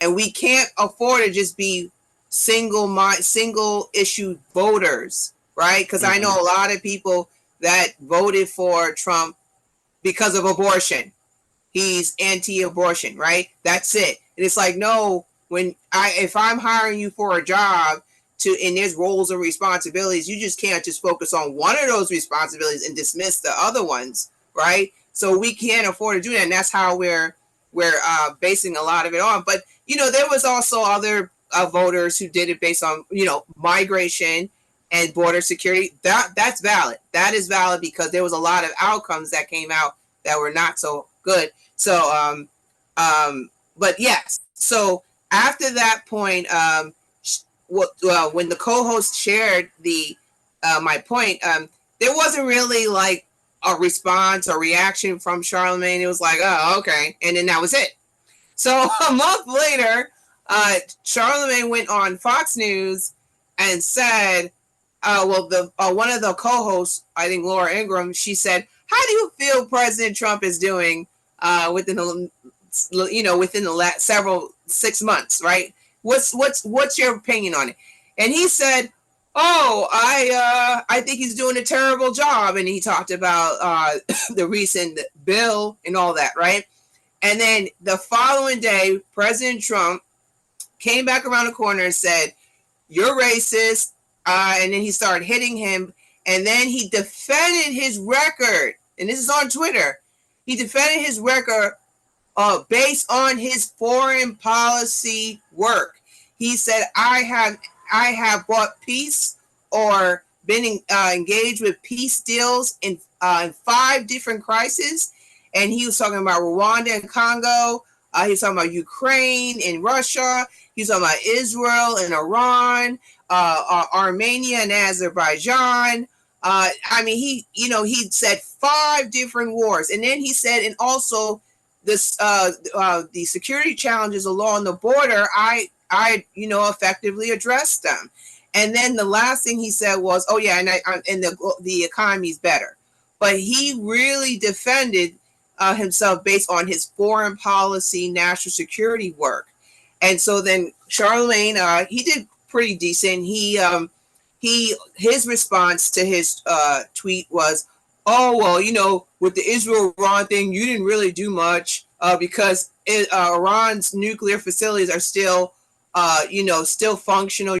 and we can't afford to just be single issue voters, right? Because I know a lot of people that voted for Trump because of abortion. He's anti-abortion, right? That's it. And it's like, no, if I'm hiring you for a job and there's roles and responsibilities, you just can't just focus on one of those responsibilities and dismiss the other ones, right? So we can't afford to do that, and that's how we're basing a lot of it on. But there was also other voters who did it based on migration and border security. That's valid. That is valid because there was a lot of outcomes that came out that were not so good. So, but yes. So after that point, when the co-host shared my point, there wasn't really like a response or reaction from Charlamagne. It was like, oh, okay, and then that was it. So a month later, Charlamagne went on Fox News and said, one of the co-hosts, I think Laura Ingraham, she said, "How do you feel President Trump is doing within the last several 6 months, right? What's your opinion on it?" And he said, "Oh, I think he's doing a terrible job." And he talked about the recent bill and all that, right? And then the following day, President Trump came back around the corner and said, "You're racist." And then he started hitting him. And then he defended his record. And this is on Twitter. He defended his record based on his foreign policy work. He said, I have brought peace or been engaged with peace deals in 5 different crises. And he was talking about Rwanda and Congo. He was talking about Ukraine and Russia. He was talking about Israel and Iran, Armenia and Azerbaijan. He said 5 different wars. And then he said, and also this the security challenges along the border, I effectively addressed them. And then the last thing he said was, "Oh yeah, and the economy's better." But he really defended himself based on his foreign policy, national security work. And so then Charlamagne, he did pretty decent. His response to his tweet was, "Oh well, with the Israel-Iran thing, you didn't really do much because Iran's nuclear facilities are still, still functional.